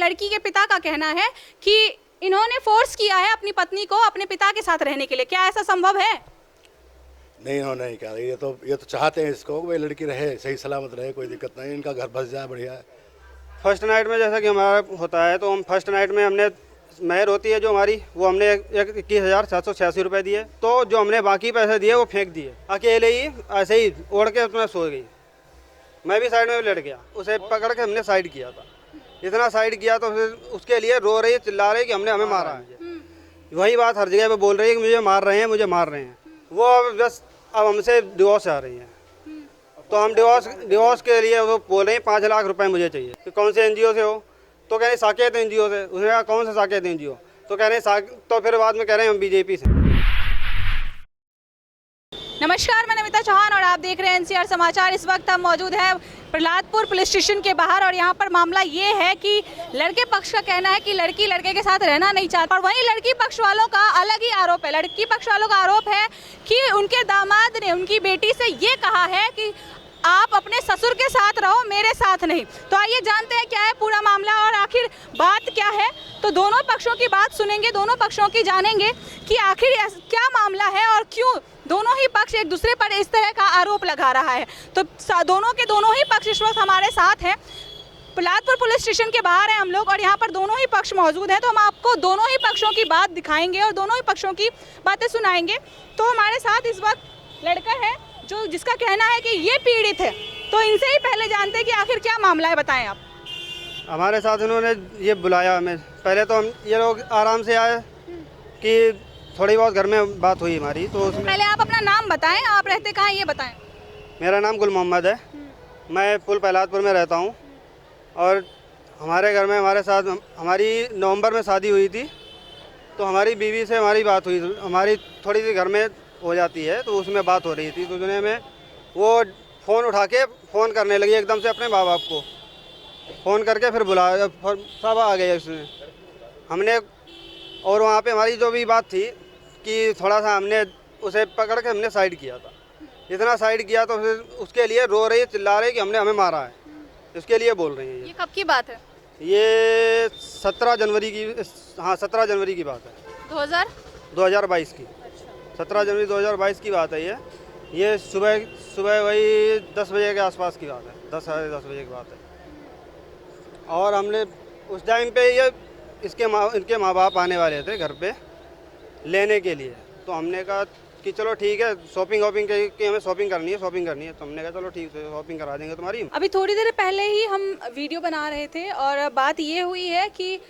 लड़की के पिता का कहना है कि इन्होंने फोर्स किया है अपनी पत्नी को अपने पिता के साथ रहने के लिए। क्या ऐसा संभव है? नहीं, इन्होंने नहीं कहा। ये तो चाहते हैं इसको भाई लड़की रहे, सही सलामत रहे, कोई दिक्कत नहीं, इनका घर बस जाए, बढ़िया है। फर्स्ट नाइट में जैसा कि हमारा होता है, तो हम फर्स्ट नाइट में हमने मेहर होती है जो हमारी, वो हमने 21,786 रुपये दिए। तो जो हमने बाकी पैसे दिए वो फेंक दिए, अकेले ही ऐसे ही ओढ़ के उसमें सो गई। मैं भी साइड में लेट गया, उसे पकड़ के हमने साइड किया था। इतना साइड किया तो फिर उसके लिए रो रही, चिल्ला रही कि हमें मारा है। वही बात हर जगह पे बोल रही है कि मुझे मार रहे हैं, मुझे मार रहे हैं। वो बस अब हमसे डिवोर्स आ रही है। तो हम डिवोर्स के लिए वो बोल रहे हैं 5 लाख रुपए मुझे चाहिए। कि कौन से एनजीओ से हो? तो कह रहे साकेत एनजीओ से। उसने कहा कौन सा साकेत एनजीओ? तो कह रहे तो फिर बाद में कह रहे हैं हम बीजेपी से। नमस्कार, मैं नमिता चौहान और आप देख रहे हैं एनसीआर समाचार। इस वक्त हम मौजूद हैं प्रहलादपुर पुलिस स्टेशन के बाहर और यहाँ पर मामला ये है कि लड़के पक्ष का कहना है कि लड़की लड़के के साथ रहना नहीं चाहती और वहीं लड़की पक्ष वालों का अलग ही आरोप है। लड़की पक्ष वालों का आरोप है कि उनके दामाद ने उनकी बेटी से ये कहा है कि आप अपने ससुर के साथ रहो, मेरे साथ नहीं। तो आइए जानते हैं क्या है पूरा मामला और आखिर बात क्या है। तो दोनों पक्षों की बात सुनेंगे, दोनों पक्षों की जानेंगे कि आखिर क्या मामला है और क्यों दोनों ही पक्ष एक दूसरे पर इस तरह का आरोप लगा रहा है। तो दोनों ही पक्ष इस वक्त हमारे साथ हैं। प्रहलादपुर पुलिस स्टेशन के बाहर हैं हम लोग और यहाँ पर दोनों ही पक्ष मौजूद हैं। तो हम आपको दोनों ही पक्षों की बात दिखाएंगे और दोनों ही पक्षों की बातें सुनाएंगे। तो हमारे साथ इस वक्त लड़का है जिसका कहना है कि ये पीड़ित है। तो इनसे ही पहले जानते हैं कि आखिर क्या मामला है, बताएं आप। हमारे साथ इन्होंने ये बुलाया हमें। पहले तो हम ये लोग आराम से आए कि थोड़ी बहुत घर में बात हुई हमारी। तो उसमें पहले आप अपना नाम बताएं, आप रहते कहाँ हैं ये बताएं। मेरा नाम गुल मोहम्मद है, मैं पुल प्रहलादपुर में रहता हूँ। और हमारे घर में हमारे साथ हमारी नवंबर में शादी हुई थी। तो हमारी बीवी से हमारी बात हुई, हमारी थोड़ी सी घर में हो जाती है, तो उसमें बात हो रही थी। तो उसने में वो फ़ोन उठा के फ़ोन करने लगी एकदम से अपने माँ बाप को फ़ोन करके फिर बुलाया, सब आ गए उसमें। हमने और वहाँ पे हमारी जो भी बात थी कि थोड़ा सा हमने उसे पकड़ के हमने साइड किया था। इतना साइड किया तो फिर उसके लिए रो रही, चिल्ला रही कि हमें मारा है, इसके लिए बोल रही है। ये कब की बात है? ये 17 जनवरी की, हाँ 17 जनवरी की बात है, 2022 की। 17 जनवरी 2022 की बात है ये सुबह वही 10 बजे के आसपास की बात है, 10 साढ़े 10 बजे की बात है। और हमने उस टाइम पे इनके माँ बाप आने वाले थे घर पे लेने के लिए। तो हमने कहा कि चलो ठीक है, शॉपिंग की हमें शॉपिंग करनी है। तो हमने कहा चलो ठीक है, शॉपिंग करा देंगे तुम्हारी। अभी थोड़ी देर पहले ही हम वीडियो बना रहे थे और बात ये हुई है कि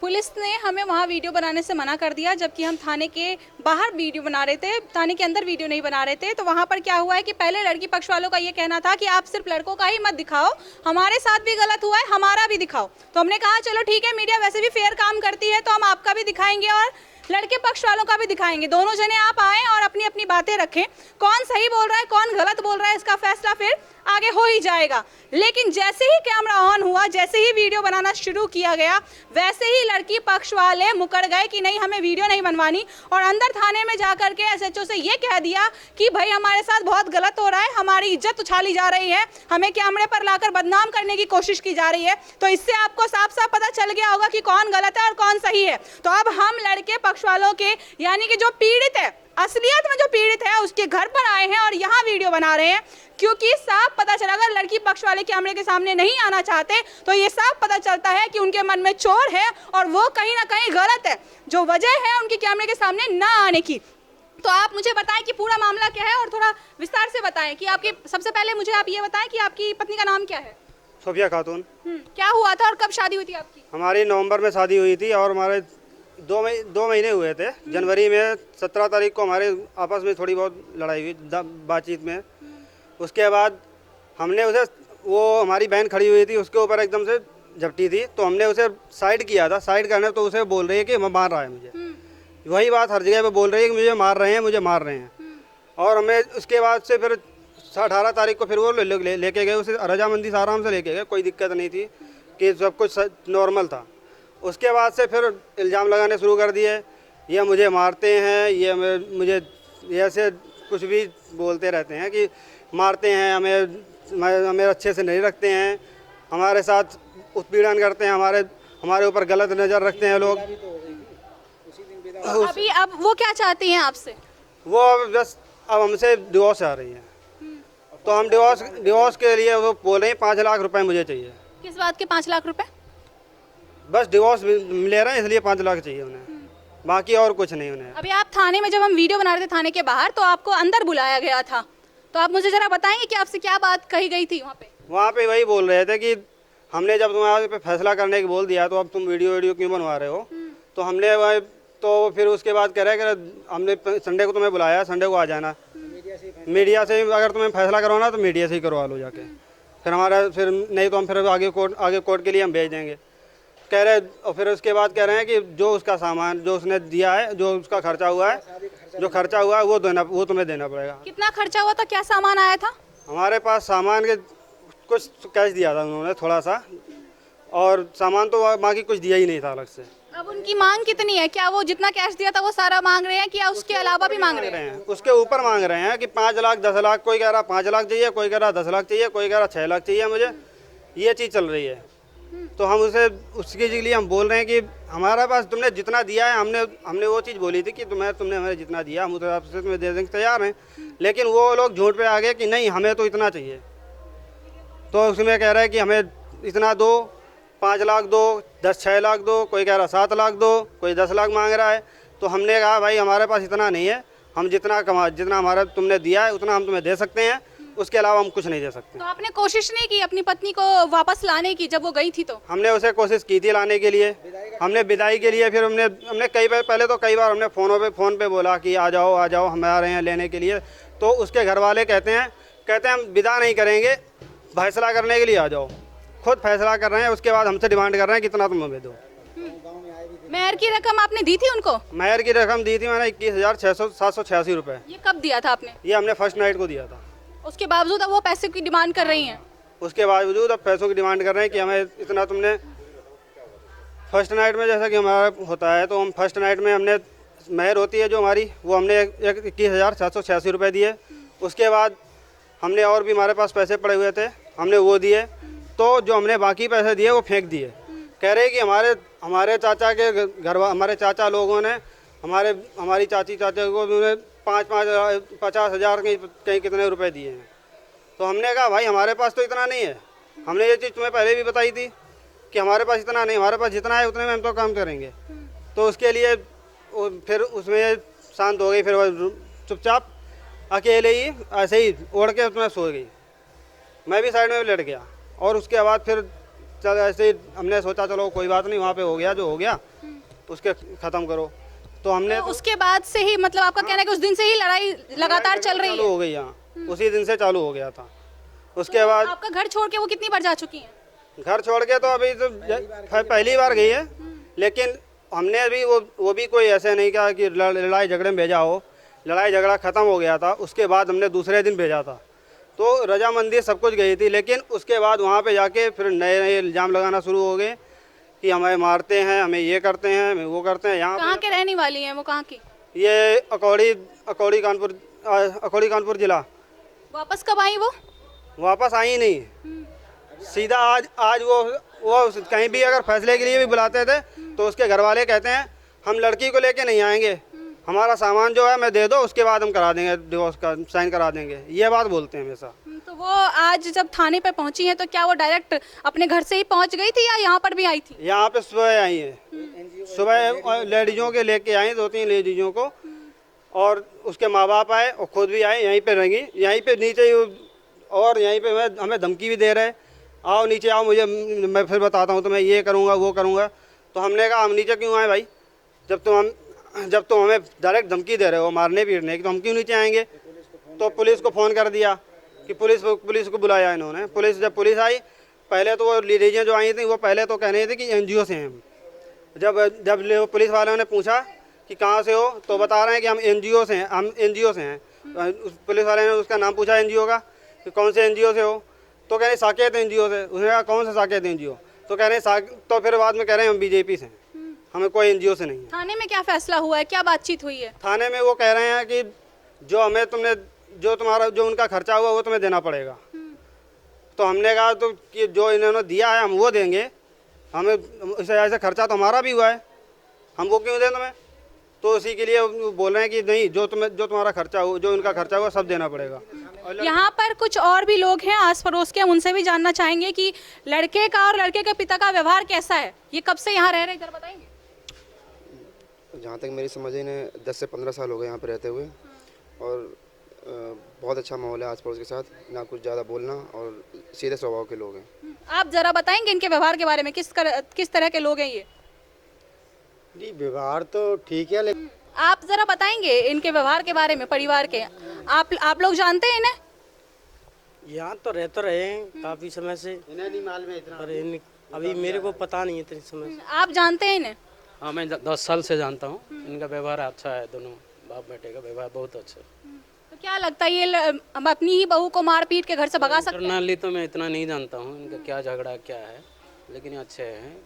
पुलिस ने हमें वहाँ वीडियो बनाने से मना कर दिया, जबकि हम थाने के बाहर वीडियो बना रहे थे, थाने के अंदर वीडियो नहीं बना रहे थे। तो वहाँ पर क्या हुआ है कि पहले लड़की पक्ष वालों का ये कहना था कि आप सिर्फ लड़कों का ही मत दिखाओ, हमारे साथ भी गलत हुआ है, हमारा भी दिखाओ। तो हमने कहा चलो ठीक है, मीडिया वैसे भी फेयर काम करती है, तो हम आपका भी दिखाएंगे और लड़के पक्ष वालों का भी दिखाएंगे। दोनों जने आप आए और अपनी अपनी बातें रखें, कौन सही बोल रहा है कौन गलत बोल रहा है इसका फैसला फिर आगे हो ही जाएगा। लेकिन जैसे ही कैमरा ऑन हुआ, जैसे ही वीडियो बनाना शुरू किया गया, वैसे ही लड़की पक्ष वाले मुकर गए कि नहीं, हमें वीडियो नहीं बनवानी। और अंदर थाने में जाकर के एसएचओ से ये कह दिया कि भाई हमारे साथ बहुत गलत हो रहा है, हमारी इज्जत उछाली जा रही है, हमें कैमरे पर लाकर बदनाम करने की कोशिश की जा रही है। तो इससे आपको साफ साफ पता चल गया होगा कि कौन गलत है और कौन सही है। तो अब हम लड़के पक्ष वालों के, यानी कि जो पीड़ित है, असलियत में जो पीड़ित है, उसके घर पर आए हैं और यहाँ वीडियो बना रहे हैं। क्योंकि साफ पता चला, अगर लड़की पक्ष वाले कैमरे के सामने नहीं आना चाहते तो ये साफ पता चलता है कि उनके मन में चोर है और वो कहीं ना कहीं गलत है, जो वजह है उनके कैमरे के सामने ना आने की। तो आप मुझे बताएं कि पूरा मामला क्या है और थोड़ा विस्तार से बताएं कि आपके, सबसे पहले मुझे आप ये बताएं कि आपकी पत्नी का नाम क्या है? सोफिया खातून। क्या हुआ था और कब शादी हुई थी आपकी? हमारी नवंबर में शादी हुई थी और हमारे 2 महीने हुए थे। जनवरी में 17 तारीख को हमारे आपस में थोड़ी बहुत लड़ाई हुई बातचीत में। उसके बाद हमने उसे, वो हमारी बहन खड़ी हुई थी, उसके ऊपर एकदम से झपटी थी। तो हमने उसे साइड किया था, साइड करने तो उसे बोल रही है कि मार रहा है मुझे। वही बात हर जगह पे बोल रही है कि मुझे मार रहे हैं। और हमें उसके बाद से फिर 18 तारीख को फिर वो लेके गए उसे, रजामंदी से आराम से लेके गए, कोई दिक्कत नहीं थी कि सब कुछ नॉर्मल था। उसके बाद से फिर इल्ज़ाम लगाने शुरू कर दिए, ये मुझे मारते हैं, ये मुझे ऐसे कुछ भी बोलते रहते हैं कि मारते हैं, हमें अच्छे से नहीं रखते हैं, हमारे साथ उत्पीड़न करते हैं, हमारे ऊपर गलत नज़र रखते हैं लोग। अभी अब वो क्या चाहती हैं आपसे? वो बस अब हमसे डिवोर्स आ रही है, तो हम डिवोर्स के लिए वो बोल रहे हैं 5 लाख रुपए मुझे चाहिए। किस बात के 5 लाख रुपए? बस डिवोर्स ले रहे हैं इसलिए 5 लाख चाहिए उन्हें, बाकी और कुछ नहीं उन्हें। अभी आप थाने में, जब हम वीडियो बना रहे थे थाने के बाहर, तो आपको अंदर बुलाया गया था, तो आप मुझे जरा बताएंगे कि आपसे क्या बात कही गई थी वहाँ पे? वहाँ पे वही बोल रहे थे कि हमने जब तुम्हारे पे फैसला करने की बोल दिया तो अब तुम वीडियो क्यों बनवा रहे हो। तो हमने वह तो फिर उसके बाद कह रहे कि हमने संडे को तुम्हें बुलाया, संडे को आ जाना, मीडिया से अगर तुम्हें फैसला करवाना तो मीडिया से ही करवा लो जाके, फिर नहीं तो हम फिर आगे कोर्ट के लिए हम भेज देंगे कह रहे। और फिर उसके बाद कह रहे हैं कि जो उसका सामान जो उसने दिया है, जो उसका खर्चा हुआ है, जो खर्चा हुआ है वो तुम्हें देना पड़ेगा। कितना खर्चा हुआ था? क्या सामान आया था? हमारे पास सामान के कुछ कैश दिया था उन्होंने थोड़ा सा, और सामान तो बाकी कुछ दिया ही नहीं था अलग से। अब उनकी मांग कितनी है? क्या वो जितना कैश दिया था वो सारा मांग रहे हैं, क्या उसके अलावा भी मांग रहे हैं? उसके ऊपर मांग रहे हैं कि 5 लाख 10 लाख, कोई कह रहा 5 लाख चाहिए, कोई कह रहा 10 लाख चाहिए, कोई कह रहा 6 लाख चाहिए मुझे, ये चीज़ चल रही है। तो हम उसके लिए हम बोल रहे हैं कि हमारे पास तुमने जितना दिया है, हमने वो चीज़ बोली थी कि तुमने हमें जितना दिया हम उस हिसाब से तुम्हें दे देंगे, तैयार हैं। लेकिन वो लोग झूठ पे आ गए कि नहीं हमें तो इतना चाहिए। तो उसमें कह रहे हैं कि हमें इतना दो, 5 लाख दो, 6 लाख दो, कोई कह रहा 7 लाख दो, कोई 10 लाख मांग रहा है। तो हमने कहा भाई हमारे पास इतना नहीं है, हम जितना हमारा तुमने दिया है उतना हम तुम्हें दे सकते हैं, उसके अलावा हम कुछ नहीं दे सकते। तो आपने कोशिश नहीं की अपनी पत्नी को वापस लाने की जब वो गई थी? तो हमने उसे कोशिश की थी लाने के लिए, हमने विदाई के लिए, फिर हमने कई बार कई बार हमने फ़ोन पे बोला कि आ जाओ हम आ रहे हैं लेने के लिए। तो उसके घर वाले कहते हैं हम विदा नहीं करेंगे, फैसला करने के लिए आ जाओ। खुद फैसला कर रहे हैं, उसके बाद हमसे डिमांड कर रहे हैं कितना तुम हमें दो। मेहर की रकम आपने दी थी उनको? मेहर की रकम दी थी मैंने 21,786 रुपये। ये कब दिया था आपने? ये हमने फर्स्ट नाइट को दिया था। उसके बावजूद अब वो पैसे की डिमांड कर रही हैं? उसके बावजूद अब पैसों की डिमांड कर रहे हैं कि हमें इतना तुमने फर्स्ट नाइट में, जैसा कि हमारा होता है तो हम फर्स्ट नाइट में हमने मेहर होती है जो हमारी, वो हमने 21,786 रुपये दिए। उसके बाद हमने और भी हमारे पास पैसे पड़े हुए थे, हमने वो दिए। तो जो हमने बाकी पैसे दिए वो फेंक दिए। कह रहे कि हमारे चाचा के हमारे चाचा लोगों ने हमारी चाचा को उन्होंने 50,000 कहीं कितने रुपए दिए हैं। तो हमने कहा भाई हमारे पास तो इतना नहीं है, हमने ये चीज़ तुम्हें पहले भी बताई थी कि हमारे पास इतना नहीं, हमारे पास जितना है उतने में हम तो काम करेंगे। तो उसके लिए फिर उसमें शांत हो गई, फिर वो चुपचाप अकेले ही ऐसे ही ओढ़ के उसमें सो गई। मैं भी साइड में लेट गया, और उसके बाद फिर चल ऐसे ही हमने सोचा चलो कोई बात नहीं, वहाँ पे हो गया जो हो गया उसके ख़त्म करो। तो हमने तो उसके बाद से ही, मतलब आपका कहना है कि उस दिन से ही लड़ाई लगातार चल रही है? चालू हो गई, यहाँ उसी दिन से चालू हो गया था। उसके बाद आपका घर छोड़ के वो कितनी बार जा चुकी हैं? घर छोड़ के तो अभी तो पहली बार गई है, लेकिन हमने अभी वो भी कोई ऐसे नहीं कहा कि लड़ाई झगड़े में भेजा हो। लड़ाई झगड़ा ख़त्म हो गया था, उसके बाद हमने दूसरे दिन भेजा था। तो रजामंदी सब कुछ गई थी, लेकिन उसके बाद वहाँ पे जाके फिर नए इल्ज़ाम लगाना शुरू हो गए कि हमें मारते हैं, हमें ये करते हैं, हमें वो करते हैं। यहाँ कहाँ के रहने वाली हैं वो? कहाँ की? ये अकौड़ी कानपुर ज़िला। वापस कब आई वो? वापस आई नहीं, सीधा आज वो कहीं भी अगर फैसले के लिए भी बुलाते थे तो उसके घर वाले कहते हैं हम लड़की को लेके नहीं आएंगे, हमारा सामान जो है मैं दे दो, उसके बाद हम करा देंगे डिवोर्स का साइन करा देंगे, ये बात बोलते हैं हमेशा। तो वो आज जब थाने पे पहुंची हैं तो क्या वो डायरेक्ट अपने घर से ही पहुंच गई थी या यहाँ पर भी आई थी? यहाँ पे सुबह आई है, सुबह लेडीजों के लेके आई 2-3 लेडीजों को, और उसके माँ बाप आए और खुद भी आए, यहीं पे रहेंगी, यहीं पे नीचे। और यहीं पे हमें धमकी भी दे रहे, आओ नीचे आओ, मैं फिर बताता हूँ तुम्हें, ये करूँगा वो करूँगा। तो हमने कहा हम नीचे क्यों आए भाई, जब तुम हमें डायरेक्ट धमकी दे रहे हो मारने पीटने की, तो हम क्यों नीचे आएंगे। तो पुलिस को फ़ोन कर दिया कि पुलिस को बुलाया इन्होंने। जब पुलिस आई, पहले तो वो लेडीजें जो आई थी वो पहले तो कह रही थी कि NGO से हैं। जब पुलिस वालों ने पूछा कि कहाँ से हो, तो बता रहे हैं कि हम NGO से हैं। पुलिस वाले ने उसका नाम पूछा NGO का कि कौन से NGO से हो, तो कह रहे साकेत NGO से। उसने कहा कौन सा साकेत NGO, तो कह रहे तो फिर बाद में कह रहे हैं हम BJP से हैं, हमें कोई NGO से नहीं है। थाने में क्या फैसला हुआ है, क्या बातचीत हुई है? थाने में वो कह रहे हैं कि जो उनका खर्चा हुआ वो तुम्हें देना पड़ेगा। तो हमने कहा तो कि जो इन्होंने दिया है हम वो देंगे, हमें इससे ऐसा खर्चा तो हमारा भी हुआ है, हमको क्यों देना मैं? तो उसी के लिए वो बोल रहे हैं कि नहीं, जो तुम्हारा खर्चा हो, जो इनका खर्चा हुआ सब देना पड़ेगा। यहाँ पर कुछ और भी लोग हैं आस पड़ोस के, हम उनसे भी जानना चाहेंगे कि लड़के का और लड़के के पिता का व्यवहार कैसा है। ये कब से यहाँ रह रहे हैं, जरा बताएंगे? जहाँ तक मेरी समझ ने 10 से 15 साल हो गए यहाँ पर रहते हुए, और बहुत अच्छा माहौल है आस पड़ोस के साथ, ना कुछ ज़्यादा बोलना, और सीधे स्वभाव के लोग हैं। आप जरा बताएंगे इनके व्यवहार के बारे में, किस तरह के लोग हैं ये? जी व्यवहार तो ठीक है, लेकिन आप जरा बताएंगे इनके व्यवहार के बारे में, परिवार के। आप लोग जानते हैं इन्हें? यहाँ तो रहे हैं काफ़ी समय से, इन्हें नहीं मालूम है इतना। पर अभी मेरे को पता नहीं है इतने समय से। आप जानते हैं इन्हें? हाँ, मैं 10 साल से जानता हूँ। इनका व्यवहार अच्छा है, दोनों बाप बेटे का व्यवहार बहुत अच्छा है। तो क्या लगता है ये हम अपनी ही बहू को मार पीट के घर से भगा सकते हैं? इंटरनली तो मैं इतना नहीं जानता हूँ इनका क्या झगड़ा क्या है, लेकिन ये अच्छे हैं।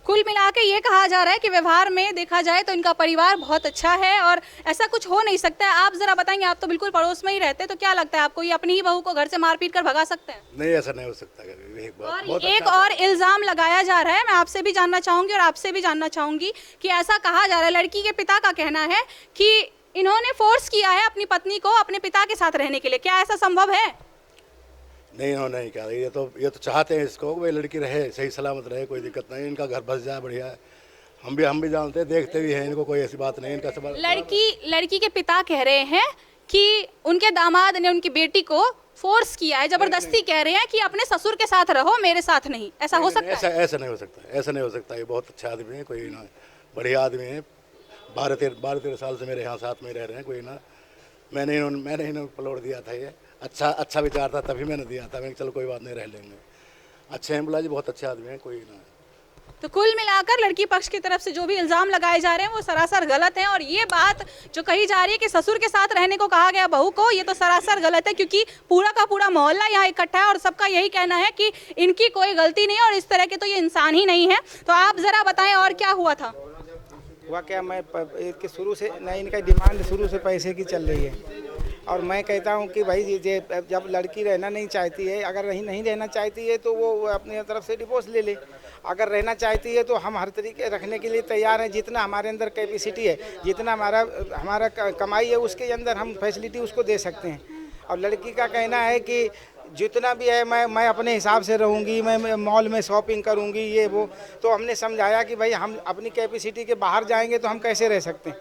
कुल मिला के ये कहा जा रहा है कि व्यवहार में देखा जाए तो इनका परिवार बहुत अच्छा है और ऐसा कुछ हो नहीं सकता है। आप जरा बताएंगे, आप तो बिल्कुल पड़ोस में ही रहते हैं, तो क्या लगता है आपको ये अपनी ही बहू को घर से मार पीट कर भगा सकते हैं? नहीं, ऐसा नहीं हो सकता कभी। और एक और इल्जाम लगाया जा रहा है, मैं आपसे भी जानना चाहूंगी और आपसे भी जानना चाहूंगी कि ऐसा कहा जा रहा है, लड़की के पिता का कहना है कि इन्होंने फोर्स किया है अपनी पत्नी को अपने पिता के साथ रहने के लिए। क्या ऐसा संभव है? नहीं, इन्होंने नहीं कहा। ये तो चाहते हैं इसको भाई लड़की रहे, सही सलामत रहे, कोई दिक्कत नहीं, इनका घर बस जाए, बढ़िया है। हम भी जानते हैं, देखते भी हैं इनको, कोई ऐसी बात नहीं इनका सब। लड़की के पिता कह रहे हैं कि उनके दामाद ने उनकी बेटी को फोर्स किया है, जबरदस्ती कह रहे हैं कि अपने ससुर के साथ रहो, मेरे साथ नहीं। ऐसा हो सकता है? ऐसा नहीं हो सकता, ऐसा नहीं हो सकता। ये बहुत अच्छा आदमी है, कोई ना बढ़िया आदमी है। 12-13 साल से मेरे यहाँ साथ में रह रहे हैं, कोई ना। मैंने इन्होंने पलौट दिया था, ये अच्छा विचार था, तभी मैंने दिया था। मैंने चलो कोई बात नहीं, रह लेंगे। अच्छे हैं बुला जी, बहुत अच्छे आदमी हैं, कोई ना। तो कुल मिलाकर लड़की पक्ष की तरफ से जो भी इल्जाम लगाए जा रहे हैं वो सरासर गलत हैं, और ये बात जो कही जा रही है कि ससुर के साथ रहने को कहा गया बहू को, ये तो सरासर गलत है, क्योंकि पूरा का पूरा मोहल्ला यहाँ इकट्ठा है और सबका यही कहना है कि इनकी कोई गलती नहीं है और इस तरह के तो ये इंसान ही नहीं है। तो आप जरा बताएं और क्या हुआ था? हुआ क्या, मैं इसके शुरू से नहीं, इनका डिमांड शुरू से पैसे की चल रही है, और मैं कहता हूं कि भाई ये जब लड़की रहना नहीं चाहती है, अगर नहीं रहना चाहती है तो वो अपनी तरफ से डिवोर्स ले ले। अगर रहना चाहती है तो हम हर तरीके रखने के लिए तैयार हैं, जितना हमारे अंदर कैपेसिटी है, जितना हमारा कमाई है, उसके अंदर हम फैसिलिटी उसको दे सकते हैं। और लड़की का कहना है कि जितना भी है मैं अपने हिसाब से रहूँगी, मैं मॉल में शॉपिंग करूँगी, ये वो। तो हमने समझाया कि भाई हम अपनी कैपेसिटी के बाहर जाएंगे तो हम कैसे रह सकते हैं,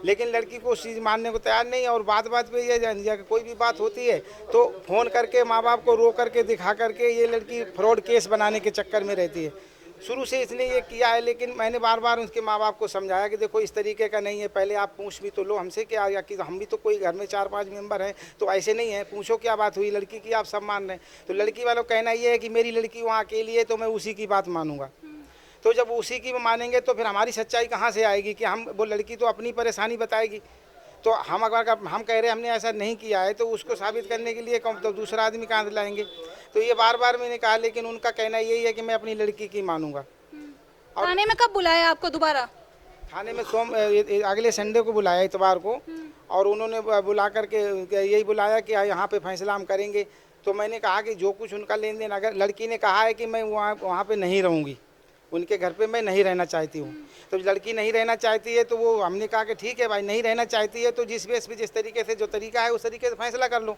लेकिन लड़की को उस चीज़ मानने को तैयार नहीं है। और बात पे ये कोई भी बात होती है तो फ़ोन करके माँ बाप को रो करके दिखा करके ये लड़की फ्रॉड केस बनाने के चक्कर में रहती है। शुरू से इसने ये किया है, लेकिन मैंने बार बार उसके माँ बाप को समझाया कि देखो इस तरीके का नहीं है, पहले आप पूछ भी तो लो हमसे क्या, या कि हम भी तो कोई घर में 4-5 मेंबर हैं, तो ऐसे नहीं है, पूछो क्या बात हुई, लड़की की आप सब मान रहे हैं। तो लड़की वालों का कहना ये है कि मेरी लड़की वहाँ अकेली है तो मैं उसी की बात मानूंगा। तो जब उसी की मानेंगे तो फिर हमारी सच्चाई कहाँ से आएगी कि हम, वो लड़की तो अपनी परेशानी बताएगी। तो हम अगर हम कह रहे हैं हमने ऐसा नहीं किया है, तो उसको साबित करने के लिए तो दूसरा आदमी कहाँ से लाएंगे? तो ये बार बार मैंने कहा, लेकिन उनका कहना यही है कि मैं अपनी लड़की की मानूंगा। थाने में कब बुलाया आपको दोबारा? थाने में अगले संडे को बुलाया, इतवार को, और उन्होंने बुला करके यही बुलाया कि यहाँ पे फैसला हम करेंगे। तो मैंने कहा कि जो कुछ उनका लेन देन, अगर लड़की ने कहा है कि मैं वहाँ पे नहीं रहूँगी, उनके घर पे मैं नहीं रहना चाहती हूँ, तो लड़की नहीं रहना चाहती है तो वो हमने कहा कि ठीक है भाई, नहीं रहना चाहती है तो जिस बेस पे जिस तरीके से जो तरीका है उस तरीके से फैसला कर लो।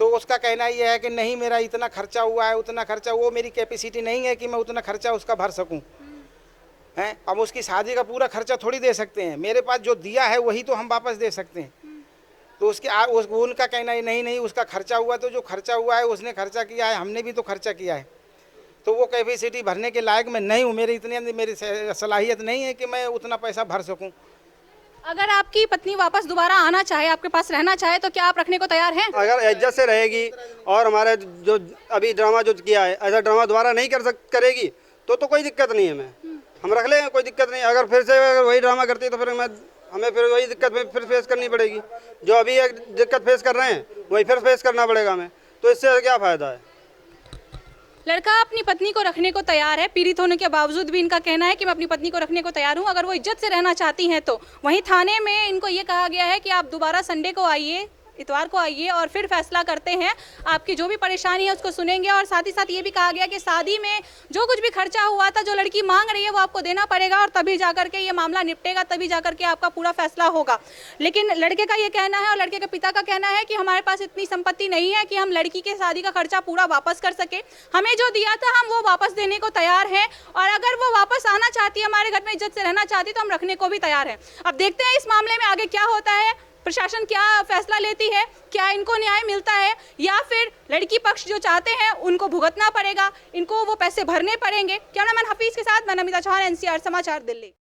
तो उसका कहना ये है कि नहीं, मेरा इतना खर्चा हुआ है, उतना खर्चा, वो मेरी कैपेसिटी नहीं है कि मैं उतना खर्चा उसका भर सकूँ हैं। अब उसकी शादी का पूरा खर्चा थोड़ी दे सकते हैं, मेरे पास जो दिया है वही तो हम वापस दे सकते हैं। तो उनका कहना है नहीं, उसका खर्चा हुआ, तो जो खर्चा हुआ है उसने खर्चा किया है, हमने भी तो खर्चा किया है, तो वो कैपेसिटी भरने के लायक मैं नहीं हूँ, मेरी सलाहियत नहीं है कि मैं उतना पैसा भर सकूँ। अगर आपकी पत्नी वापस दोबारा आना चाहे, आपके पास रहना चाहे, तो क्या आप रखने को तैयार हैं? अगर इज्जत से रहेगी और हमारे जो अभी ड्रामा जो किया है, ऐसा ड्रामा दोबारा नहीं करेगी तो कोई दिक्कत नहीं है, हम रख लेंगे, कोई दिक्कत नहीं। अगर फिर से वही ड्रामा करती है तो फिर हमें फिर वही दिक्कत फिर फेस करनी पड़ेगी। जो अभी एक दिक्कत फेस कर रहे हैं वही फिर फेस करना पड़ेगा हमें, तो इससे क्या फ़ायदा है? लड़का अपनी पत्नी को रखने को तैयार है, पीड़ित होने के बावजूद भी इनका कहना है कि मैं अपनी पत्नी को रखने को तैयार हूं, अगर वो इज्जत से रहना चाहती हैं तो। वहीं थाने में इनको ये कहा गया है कि आप दोबारा संडे को आइए, इतवार को आइए और फिर फैसला करते हैं। आपकी जो भी परेशानी है उसको सुनेंगे और साथ ही साथ ये भी कहा गया कि शादी में जो कुछ भी खर्चा हुआ था, जो लड़की मांग रही है वो आपको देना पड़ेगा और तभी जाकर के ये मामला निपटेगा, तभी जाकर के आपका पूरा फैसला होगा। लेकिन लड़के का ये कहना है और लड़के के पिता का कहना है कि हमारे पास इतनी संपत्ति नहीं है कि हम लड़की के शादी का खर्चा पूरा वापस कर सके। हमें जो दिया था हम वो वापस देने को तैयार हैं और अगर वो वापस आना चाहती है, हमारे घर में इज्जत से रहना चाहती है, तो हम रखने को भी तैयार हैं। अब देखते हैं इस मामले में आगे क्या होता है, प्रशासन क्या फैसला लेती है, क्या इनको न्याय मिलता है या फिर लड़की पक्ष जो चाहते हैं उनको भुगतना पड़ेगा, इनको वो पैसे भरने पड़ेंगे। कैमरामैन हफीज के साथ मैं नमिता चौहान, NCR समाचार, दिल्ली।